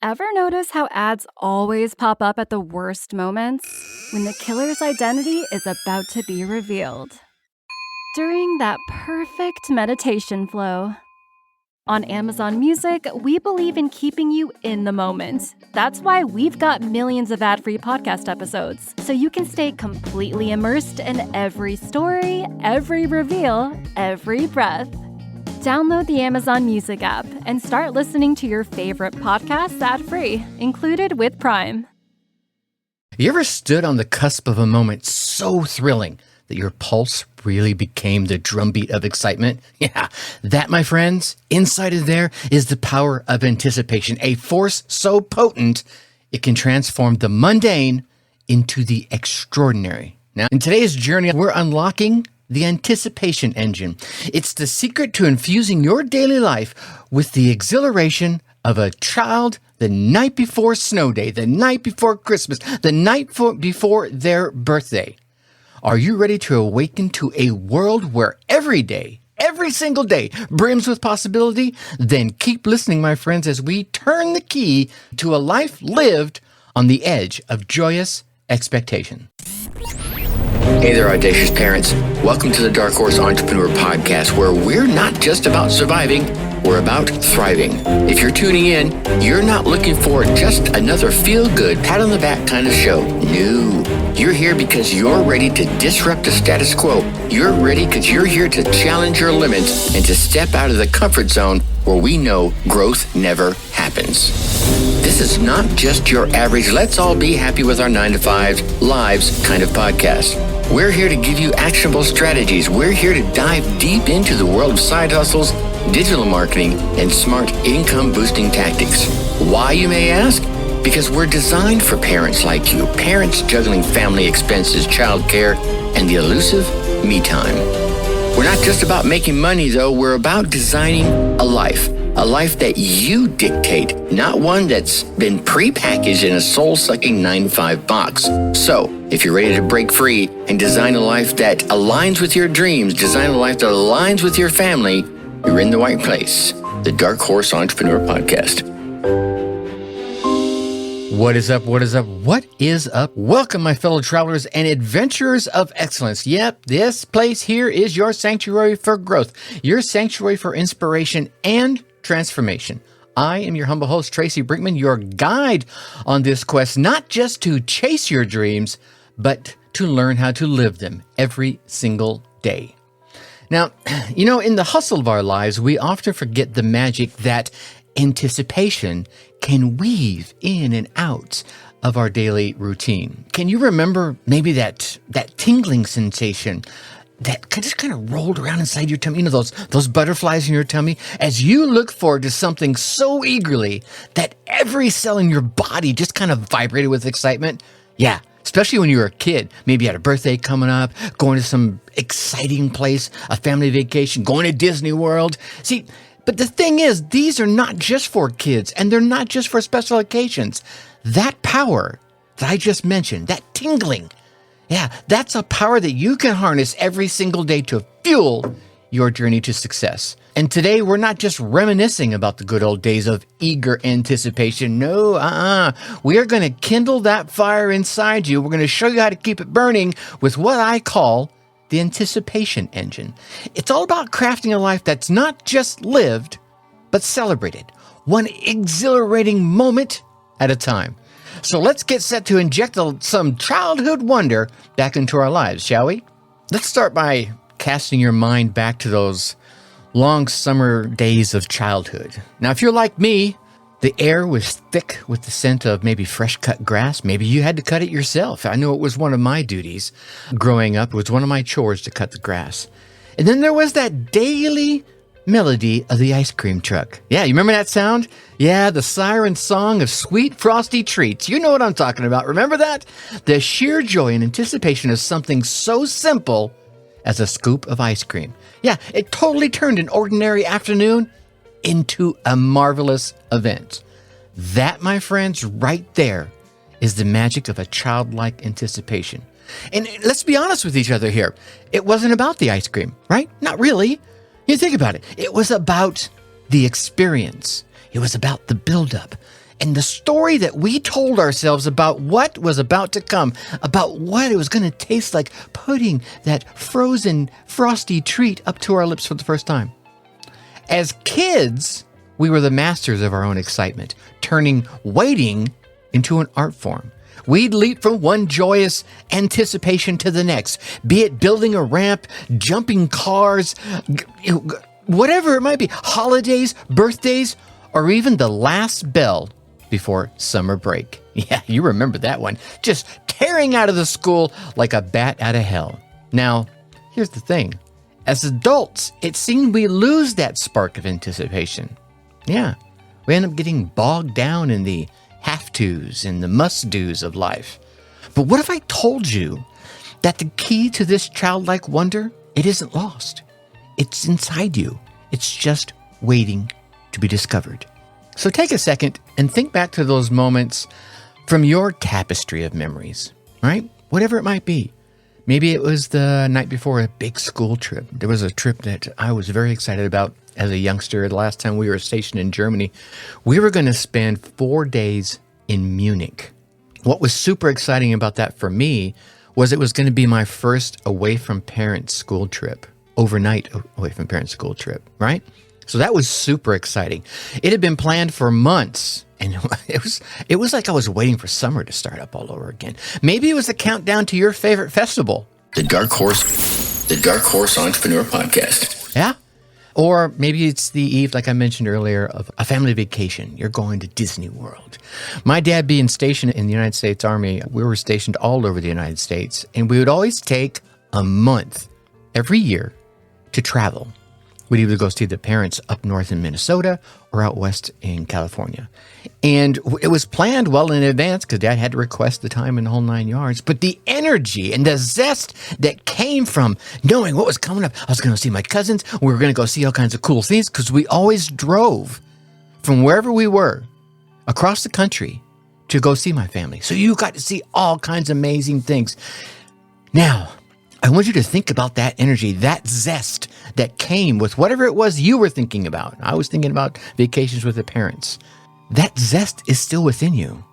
Ever notice how ads always pop up at the worst moments? When the killer's identity is about to be revealed. During that perfect meditation flow. On Amazon Music, we believe in keeping you in the moment. That's why we've got millions of ad-free podcast episodes, so you can stay completely immersed in every story, every reveal, every breath. Download the Amazon Music app and start listening to your favorite podcasts ad-free, included with Prime. You ever stood on the cusp of a moment so thrilling that your pulse really became the drumbeat of excitement? Yeah, that, my friends, inside of there is the power of anticipation, a force so potent it can transform the mundane into the extraordinary. Now, in today's journey, we're unlocking the anticipation engine. It's the secret to infusing your daily life with the exhilaration of a child the night before snow day, the night before Christmas, the night before their birthday. Are you ready to awaken to a world where every day, every single day, brims with possibility? Then keep listening, my friends, as we turn the key to a life lived on the edge of joyous expectation. Hey there, audacious parents. Welcome to the Dark Horse Entrepreneur Podcast, where we're not just about surviving, we're about thriving. If you're tuning in, you're not looking for just another feel-good, pat-on-the-back kind of show. No, you're here because you're ready to disrupt the status quo. You're ready because you're here to challenge your limits and to step out of the comfort zone where we know growth never happens. This is not just your average, let's all be happy with our 9-to-5 lives kind of podcast. We're here to give you actionable strategies. We're here to dive deep into the world of side hustles, digital marketing, and smart income-boosting tactics. Why, you may ask? Because we're designed for parents like you, parents juggling family expenses, childcare, and the elusive me time. We're not just about making money, though. We're about designing a life that you dictate, not one that's been prepackaged in a soul-sucking 9-to-5 box. So, if you're ready to break free and design a life that aligns with your dreams, design a life that aligns with your family, you're in the right place. The Dark Horse Entrepreneur Podcast. What is up? What is up? What is up? Welcome, my fellow travelers and adventurers of excellence. Yep, this place here is your sanctuary for growth, your sanctuary for inspiration and transformation. I am your humble host, Tracy Brinkman, your guide on this quest, not just to chase your dreams, but to learn how to live them every single day. Now, in the hustle of our lives, we often forget the magic that anticipation can weave in and out of our daily routine. Can you remember maybe that tingling sensation that just kind of rolled around inside your tummy, those butterflies in your tummy, as you look forward to something so eagerly that every cell in your body just kind of vibrated with excitement? Yeah, especially when you were a kid. Maybe you had a birthday coming up, going to some exciting place, a family vacation, going to Disney World. See, but the thing is, these are not just for kids, and they're not just for special occasions. That power that I just mentioned, that tingling, yeah, that's a power that you can harness every single day to fuel your journey to success. And today, we're not just reminiscing about the good old days of eager anticipation. No, we are going to kindle that fire inside you. We're going to show you how to keep it burning with what I call the anticipation engine. It's all about crafting a life that's not just lived, but celebrated, one exhilarating moment at a time. So let's get set to inject some childhood wonder back into our lives, shall we? Let's start by casting your mind back to those long summer days of childhood. Now, if you're like me, the air was thick with the scent of maybe fresh cut grass. Maybe you had to cut it yourself. I know it was one of my duties growing up. It was one of my chores to cut the grass. And then there was that daily melody of the ice cream truck. Yeah, you remember that sound? Yeah, the siren song of sweet frosty treats. You know what I'm talking about. Remember that? The sheer joy and anticipation of something so simple as a scoop of ice cream. Yeah, it totally turned an ordinary afternoon into a marvelous event. That, my friends, right there is the magic of a childlike anticipation. And let's be honest with each other here. It wasn't about the ice cream, right? Not really. You think about it. It was about the experience. It was about the buildup. And the story that we told ourselves about what was about to come, about what it was going to taste like putting that frozen, frosty treat up to our lips for the first time. As kids, we were the masters of our own excitement, turning waiting into an art form. We'd leap from one joyous anticipation to the next, be it building a ramp, jumping cars, whatever it might be, holidays, birthdays, or even the last bell before summer break. Yeah, you remember that one. Just tearing out of the school like a bat out of hell. Now, here's the thing. As adults, it seemed we lose that spark of anticipation. Yeah, we end up getting bogged down in the have-tos and the must-dos of life. But what if I told you that the key to this childlike wonder, it isn't lost. It's inside you. It's just waiting to be discovered. So take a second and think back to those moments from your tapestry of memories, right? Whatever it might be. Maybe it was the night before a big school trip. There was a trip that I was very excited about as a youngster. The last time we were stationed in Germany, we were going to spend 4 days in Munich. What was super exciting about that for me was it was going to be my first away from parents school trip, overnight away from parents school trip, right? So that was super exciting. It had been planned for months, and it was like I was waiting for summer to start up all over again. Maybe it was the countdown to your favorite festival. The Dark Horse Entrepreneur Podcast. Yeah. Or maybe it's the eve, like I mentioned earlier, of a family vacation. You're going to Disney World. My dad being stationed in the United States Army, we were stationed all over the United States, and we would always take a month every year to travel. We'd either go see the parents up north in Minnesota or out west in California. And it was planned well in advance because Dad had to request the time and the whole 9 yards. But the energy and the zest that came from knowing what was coming up, I was going to see my cousins. We were going to go see all kinds of cool things because we always drove from wherever we were across the country to go see my family. So you got to see all kinds of amazing things. Now, I want you to think about that energy, that zest that came with whatever it was you were thinking about. I was thinking about vacations with the parents. That zest is still within you.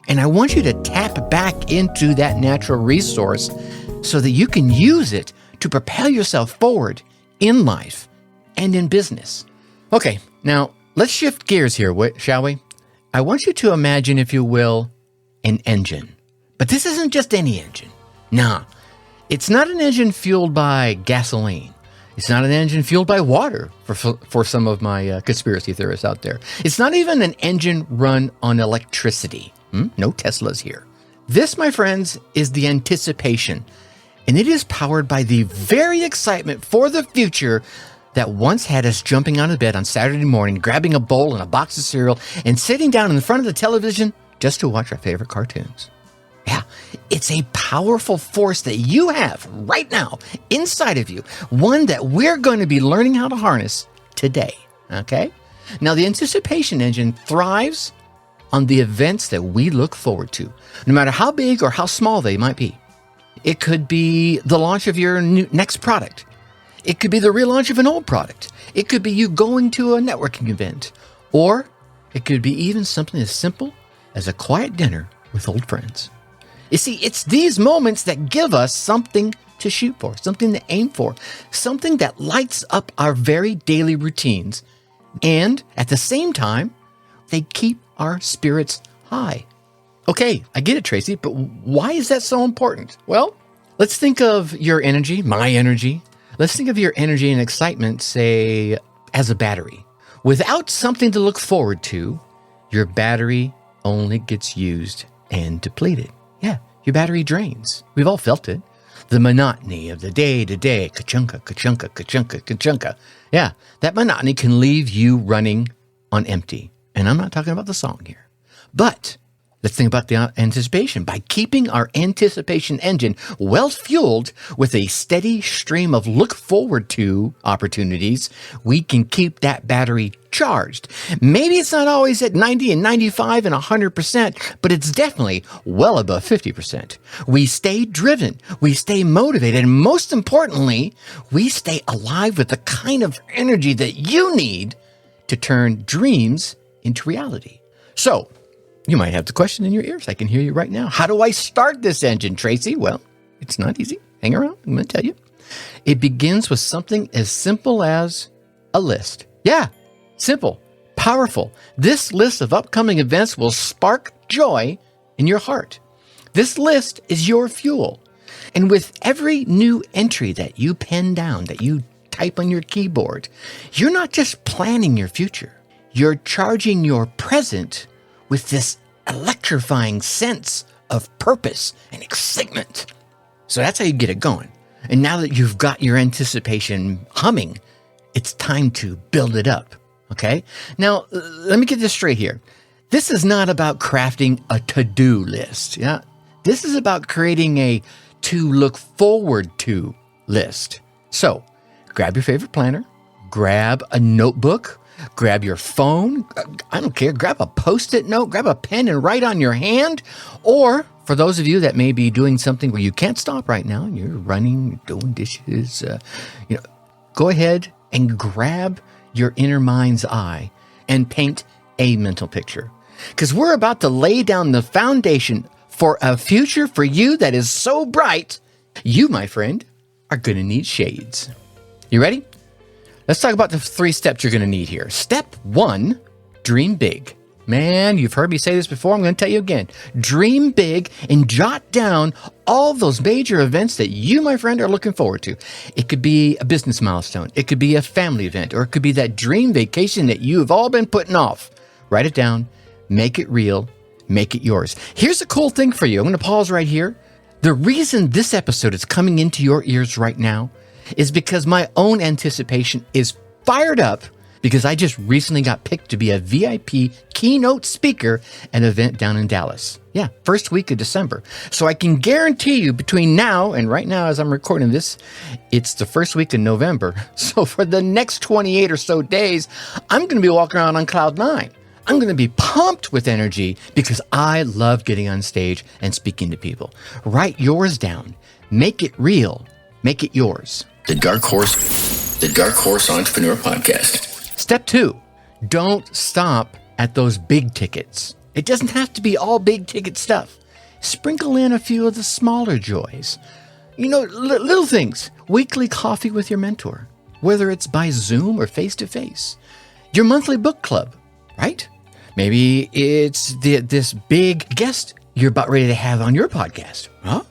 And I want you to tap back into that natural resource so that you can use it to propel yourself forward in life and in business. Okay, now let's shift gears here, shall we? I want you to imagine, if you will, an engine. But this isn't just any engine. Nah. It's not an engine fueled by gasoline. It's not an engine fueled by water for some of my conspiracy theorists out there. It's not even an engine run on electricity. No Teslas here. This, my friends, is the anticipation, and it is powered by the very excitement for the future that once had us jumping out of bed on Saturday morning, grabbing a bowl and a box of cereal, and sitting down in front of the television just to watch our favorite cartoons. Yeah, it's a powerful force that you have right now inside of you, one that we're going to be learning how to harness today, okay? Now, the anticipation engine thrives on the events that we look forward to, no matter how big or how small they might be. It could be the launch of your next product. It could be the relaunch of an old product. It could be you going to a networking event. Or it could be even something as simple as a quiet dinner with old friends. You see, it's these moments that give us something to shoot for, something to aim for, something that lights up our very daily routines. And at the same time, they keep our spirits high. Okay, I get it, Tracy, but why is that so important? Well, let's think of your energy, my energy. Let's think of your energy and excitement, say, as a battery. Without something to look forward to, your battery only gets used and depleted. Yeah, your battery drains. We've all felt it. The monotony of the day-to-day, ka-chunka, ka-chunka, ka-chunka, ka-chunka. Yeah, that monotony can leave you running on empty. And I'm not talking about the song here. But let's think about the anticipation. By keeping our anticipation engine well-fueled with a steady stream of look-forward-to opportunities, we can keep that battery charged. Maybe it's not always at 90 and 95 and 100%, but it's definitely well above 50%. We stay driven, we stay motivated, and most importantly, we stay alive with the kind of energy that you need to turn dreams into reality. So, You might have the question in your ears. I can hear you right now. How do I start this engine, Tracy? Well, it's not easy. Hang around. I'm going to tell you. It begins with something as simple as a list. Yeah, simple, powerful. This list of upcoming events will spark joy in your heart. This list is your fuel. And with every new entry that you pen down, that you type on your keyboard, you're not just planning your future. You're charging your present with this electrifying sense of purpose and excitement. So that's how you get it going. And now that you've got your anticipation humming, it's time to build it up. Okay? Now, let me get this straight here. This is not about crafting a to-do list. Yeah? This is about creating a to look forward to list. So, grab your favorite planner, grab a notebook, grab your phone, I don't care, grab a Post-it note, grab a pen and write on your hand. Or for those of you that may be doing something where you can't stop right now, and you're running, doing dishes, go ahead and grab your inner mind's eye and paint a mental picture. Because we're about to lay down the foundation for a future for you that is so bright, you, my friend, are going to need shades. You ready? Let's talk about the 3 steps you're going to need here. Step 1, dream big. Man, you've heard me say this before. I'm going to tell you again. Dream big and jot down all those major events that you, my friend, are looking forward to. It could be a business milestone. It could be a family event, or it could be that dream vacation that you've all been putting off. Write it down. Make it real. Make it yours. Here's a cool thing for you. I'm going to pause right here. The reason this episode is coming into your ears right now is because my own anticipation is fired up because I just recently got picked to be a VIP keynote speaker at an event down in Dallas. Yeah, first week of December. So I can guarantee you between now and right now as I'm recording this, it's the first week of November. So for the next 28 or so days, I'm going to be walking around on cloud 9. I'm going to be pumped with energy because I love getting on stage and speaking to people. Write yours down. Make it real. Make it yours. The Dark Horse Entrepreneur Podcast. Step 2, don't stop at those big tickets. It doesn't have to be all big ticket stuff. Sprinkle in a few of the smaller joys. Little things. Weekly coffee with your mentor, whether it's by Zoom or face-to-face. Your monthly book club, right? Maybe it's this big guest you're about ready to have on your podcast. Huh?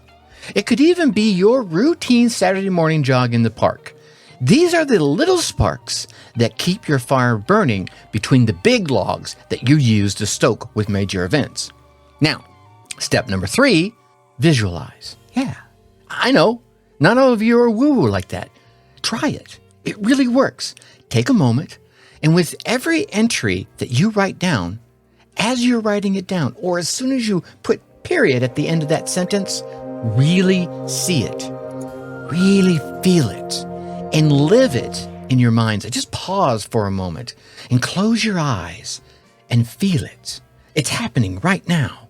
It could even be your routine Saturday morning jog in the park. These are the little sparks that keep your fire burning between the big logs that you use to stoke with major events. Now, step number 3, visualize. Yeah, I know, not all of you are woo-woo like that. Try it. It really works. Take a moment, and with every entry that you write down, as you're writing it down, or as soon as you put period at the end of that sentence, really see it, really feel it, and live it in your mind's eye. Just pause for a moment and close your eyes and feel it. It's happening right now.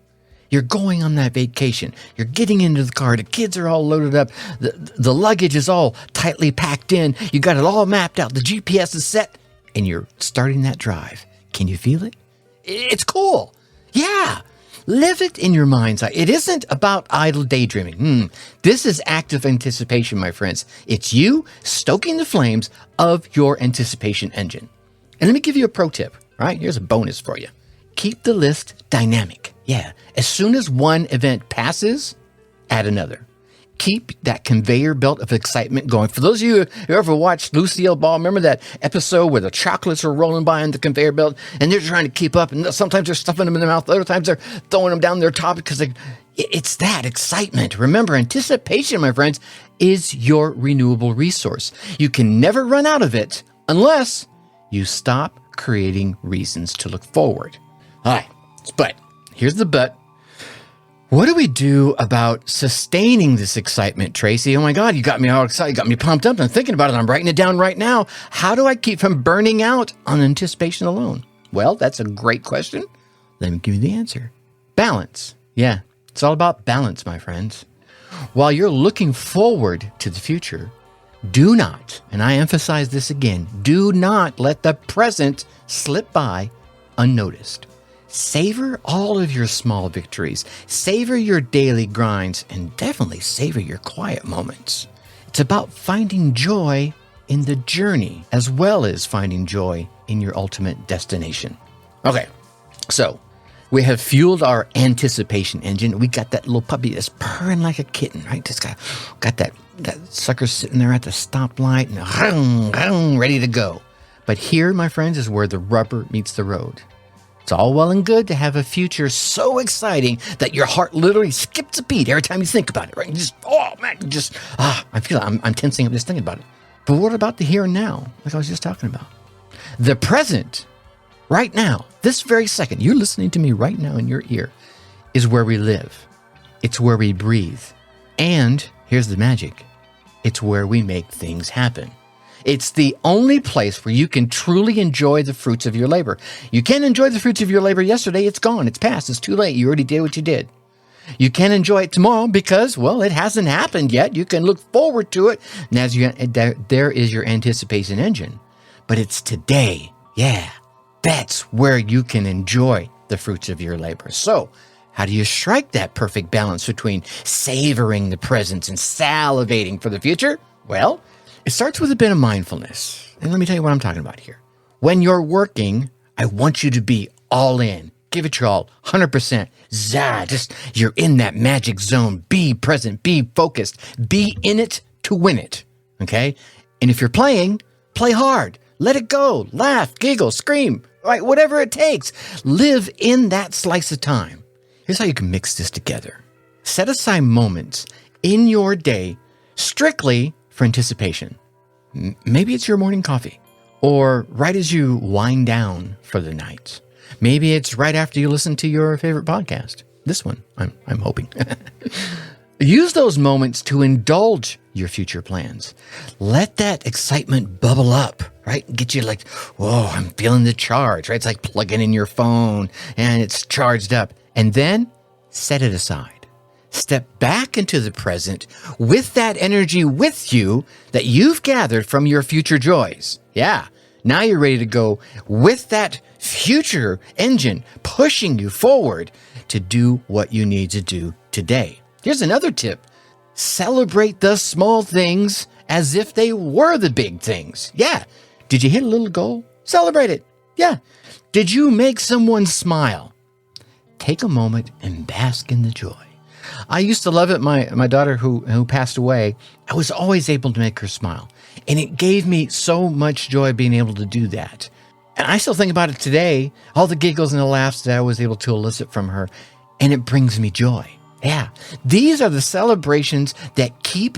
You're going on that vacation. You're getting into the car. The kids are all loaded up. The luggage is all tightly packed in. You got it all mapped out. The GPS is set, and you're starting that drive. Can you feel it? It's cool. Yeah. Live it in your mind's eye. It isn't about idle daydreaming. This is active anticipation, my friends. It's you stoking the flames of your anticipation engine. And let me give you a pro tip, all right? Here's a bonus for you. Keep the list dynamic. Yeah. As soon as one event passes, add another. Keep that conveyor belt of excitement going. For those of you who ever watched Lucille Ball, remember that episode where the chocolates are rolling by on the conveyor belt and they're trying to keep up, and sometimes they're stuffing them in their mouth, other times they're throwing them down their top because it's that excitement. Remember, anticipation, my friends, is your renewable resource. You can never run out of it unless you stop creating reasons to look forward. All right, but here's the but. What do we do about sustaining this excitement, Tracy? Oh my God, you got me all excited, you got me pumped up. I'm thinking about it. I'm writing it down right now. How do I keep from burning out on anticipation alone? Well, that's a great question. Let me give you the answer. Balance. Yeah, it's all about balance, my friends. While you're looking forward to the future, do not, and I emphasize this again, do not let the present slip by unnoticed. Savor all of your small victories. Savor your daily grinds, and definitely savor your quiet moments. It's about finding joy in the journey as well as finding joy in your ultimate destination. Okay, so we have fueled our anticipation engine. We got that little puppy that's purring like a kitten, right? Just got that sucker sitting there at the stoplight and ready to go. But here, my friends, is where the rubber meets the road. It's all well and good to have a future so exciting that your heart literally skips a beat every time you think about it, right? You just, I'm tensing up just thinking about it. But what about the here and now, like I was just talking about? The present, right now, this very second, you're listening to me right now in your ear, is where we live. It's where we breathe. And here's the magic. It's where we make things happen. It's the only place where you can truly enjoy the fruits of your labor. You can't enjoy the fruits of your labor yesterday. It's gone. It's past. It's too late. You already did what you did. You can't enjoy it tomorrow because, well, it hasn't happened yet. You can look forward to it. And there is your anticipation engine. But it's today. Yeah, that's where you can enjoy the fruits of your labor. So how do you strike that perfect balance between savoring the present and salivating for the future? Well, it starts with a bit of mindfulness. And let me tell you what I'm talking about here. When you're working, I want you to be all in. Give it your all, 100%. You're in that magic zone. Be present, be focused, be in it to win it, okay? And if you're playing, play hard. Let it go. Laugh, giggle, scream, right? Whatever it takes. Live in that slice of time. Here's how you can mix this together. Set aside moments in your day strictly for anticipation. Maybe it's your morning coffee, or right as you wind down for the night. Maybe it's right after you listen to your favorite podcast. This one, I'm hoping. Use those moments to indulge your future plans. Let that excitement bubble up, right? Get you like, whoa, I'm feeling the charge, right? It's like plugging in your phone and it's charged up. And then set it aside. Step back into the present with that energy with you that you've gathered from your future joys. Yeah, now you're ready to go with that future engine pushing you forward to do what you need to do today. Here's another tip. Celebrate the small things as if they were the big things. Yeah. Did you hit a little goal? Celebrate it. Yeah. Did you make someone smile? Take a moment and bask in the joy. I used to love it. My daughter who passed away, I was always able to make her smile. And it gave me so much joy being able to do that. And I still think about it today, all the giggles and the laughs that I was able to elicit from her. And it brings me joy. Yeah. These are the celebrations that keep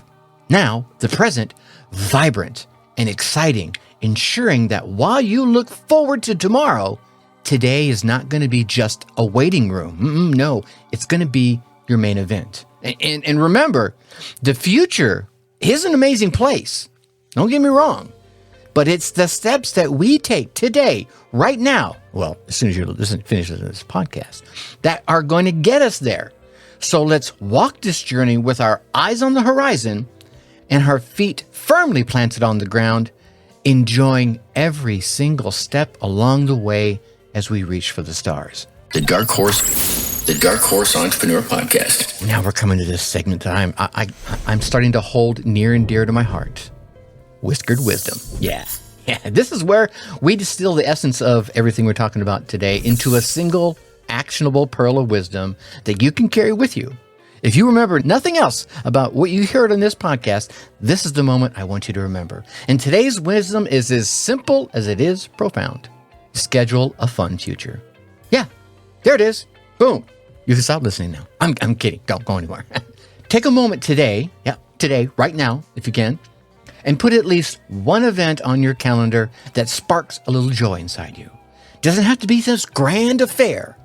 now the present vibrant and exciting, ensuring that while you look forward to tomorrow, today is not going to be just a waiting room. No, it's going to be your main event. And remember, the future is an amazing place. Don't get me wrong. But it's the steps that we take today, right now, well, as soon as you finish this podcast, that are going to get us there. So let's walk this journey with our eyes on the horizon and our feet firmly planted on the ground, enjoying every single step along the way as we reach for the stars. The Dark Horse Entrepreneur Podcast. Now we're coming to this segment that I'm starting to hold near and dear to my heart. Whiskered Wisdom. Yeah. This is where we distill the essence of everything we're talking about today into a single actionable pearl of wisdom that you can carry with you. If you remember nothing else about what you heard on this podcast, this is the moment I want you to remember. And today's wisdom is as simple as it is profound. Schedule a fun future. Yeah, there it is. Boom. You can stop listening now. I'm kidding. Don't go anywhere. Take a moment today, right now, if you can, and put at least one event on your calendar that sparks a little joy inside you. Doesn't have to be this grand affair.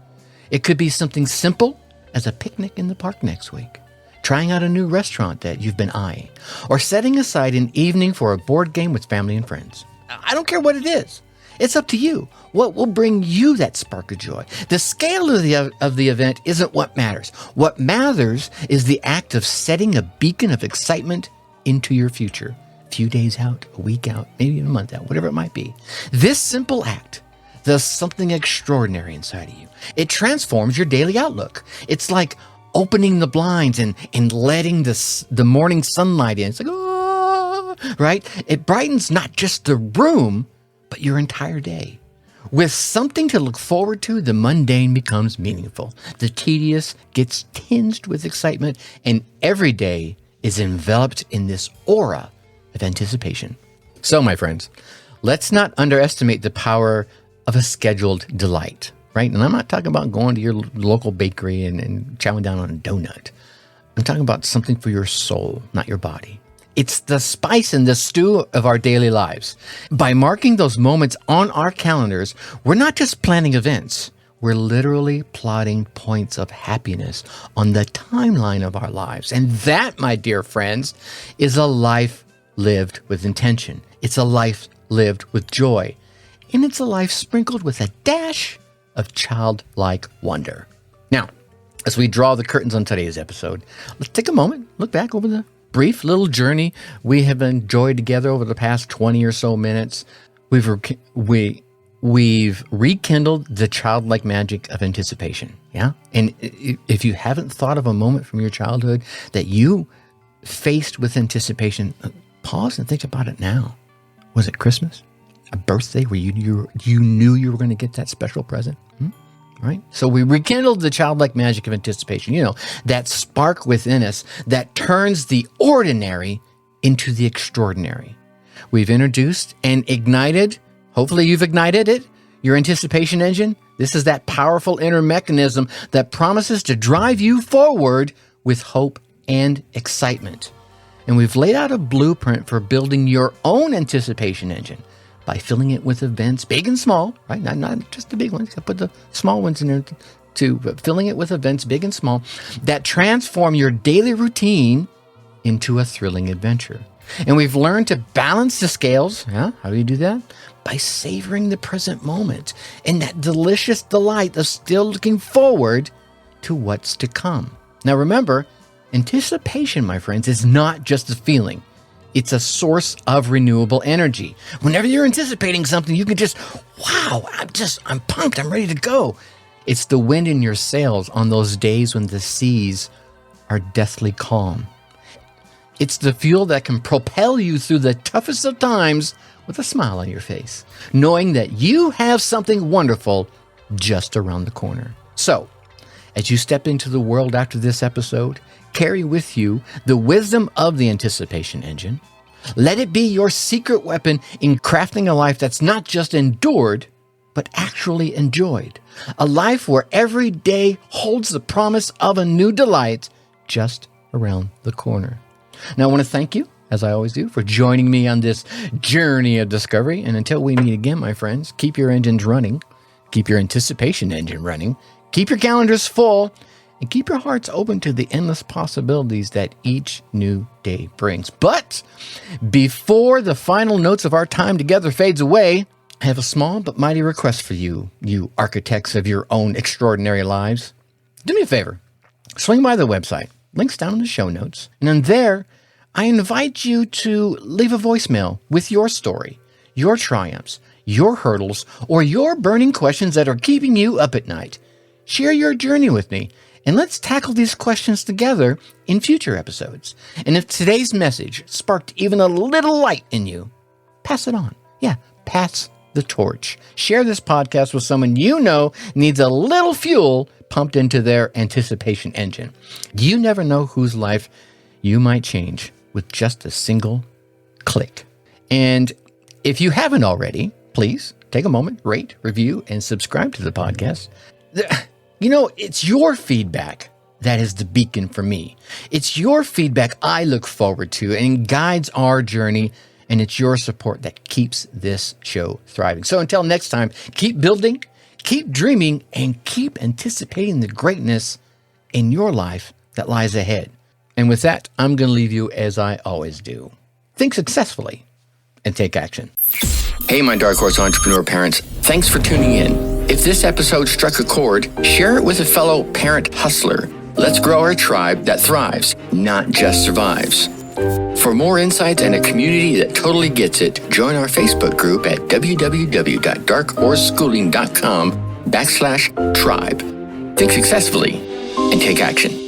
It could be something simple as a picnic in the park next week, trying out a new restaurant that you've been eyeing, or setting aside an evening for a board game with family and friends. I don't care what it is. It's up to you. What will bring you that spark of joy? The scale of the event isn't what matters. What matters is the act of setting a beacon of excitement into your future. A few days out, a week out, maybe even a month out, whatever it might be. This simple act There's something extraordinary inside of you. It transforms your daily outlook. It's like opening the blinds and letting the morning sunlight in. It's like, oh, right? It brightens not just the room, but your entire day. With something to look forward to, the mundane becomes meaningful. The tedious gets tinged with excitement, and every day is enveloped in this aura of anticipation. So, my friends, let's not underestimate the power of a scheduled delight, right? And I'm not talking about going to your local bakery and chowing down on a donut. I'm talking about something for your soul, not your body. It's the spice and the stew of our daily lives. By marking those moments on our calendars, we're not just planning events. We're literally plotting points of happiness on the timeline of our lives. And that, my dear friends, is a life lived with intention. It's a life lived with joy. And it's a life sprinkled with a dash of childlike wonder. Now, as we draw the curtains on today's episode, let's take a moment, look back over the brief little journey we have enjoyed together over the past 20 or so minutes. We've rekindled the childlike magic of anticipation. Yeah. And if you haven't thought of a moment from your childhood that you faced with anticipation, pause and think about it now. Was it Christmas? A birthday where you knew you were going to get that special present? Right? So we rekindled the childlike magic of anticipation. You know, that spark within us that turns the ordinary into the extraordinary. We've introduced and ignited, hopefully you've ignited it, your anticipation engine. This is that powerful inner mechanism that promises to drive you forward with hope and excitement. And we've laid out a blueprint for building your own anticipation engine by filling it with events, big and small, right? Not just the big ones. I put the small ones in there too, but filling it with events, big and small, that transform your daily routine into a thrilling adventure. And we've learned to balance the scales. Yeah? How do you do that? By savoring the present moment and that delicious delight of still looking forward to what's to come. Now remember, anticipation, my friends, is not just a feeling. It's a source of renewable energy. Whenever you're anticipating something, you can just, wow, I'm pumped, I'm ready to go. It's the wind in your sails on those days when the seas are deathly calm. It's the fuel that can propel you through the toughest of times with a smile on your face, knowing that you have something wonderful just around the corner. So, as you step into the world after this episode, carry with you the wisdom of the anticipation engine. Let it be your secret weapon in crafting a life that's not just endured, but actually enjoyed. A life where every day holds the promise of a new delight just around the corner. Now, I want to thank you, as I always do, for joining me on this journey of discovery. And until we meet again, my friends, keep your engines running, keep your anticipation engine running, keep your calendars full, and keep your hearts open to the endless possibilities that each new day brings. But before the final notes of our time together fades away, I have a small but mighty request for you, you architects of your own extraordinary lives. Do me a favor. Swing by the website. Links down in the show notes. And in there, I invite you to leave a voicemail with your story, your triumphs, your hurdles, or your burning questions that are keeping you up at night. Share your journey with me. And let's tackle these questions together in future episodes. And if today's message sparked even a little light in you, pass it on. Yeah, pass the torch. Share this podcast with someone you know needs a little fuel pumped into their anticipation engine. You never know whose life you might change with just a single click. And if you haven't already, please take a moment, rate, review, and subscribe to the podcast. You know, it's your feedback that is the beacon for me. It's your feedback I look forward to and guides our journey, and it's your support that keeps this show thriving. So until next time, keep building, keep dreaming, and keep anticipating the greatness in your life that lies ahead. And with that, I'm going to leave you as I always do. Think successfully and take action. Hey, my Dark Horse entrepreneur parents, thanks for tuning in. If this episode struck a chord, share it with a fellow parent hustler. Let's grow our tribe that thrives, not just survives. For more insights and a community that totally gets it, join our Facebook group at www.darkhorseschooling.com/tribe. Think successfully and take action.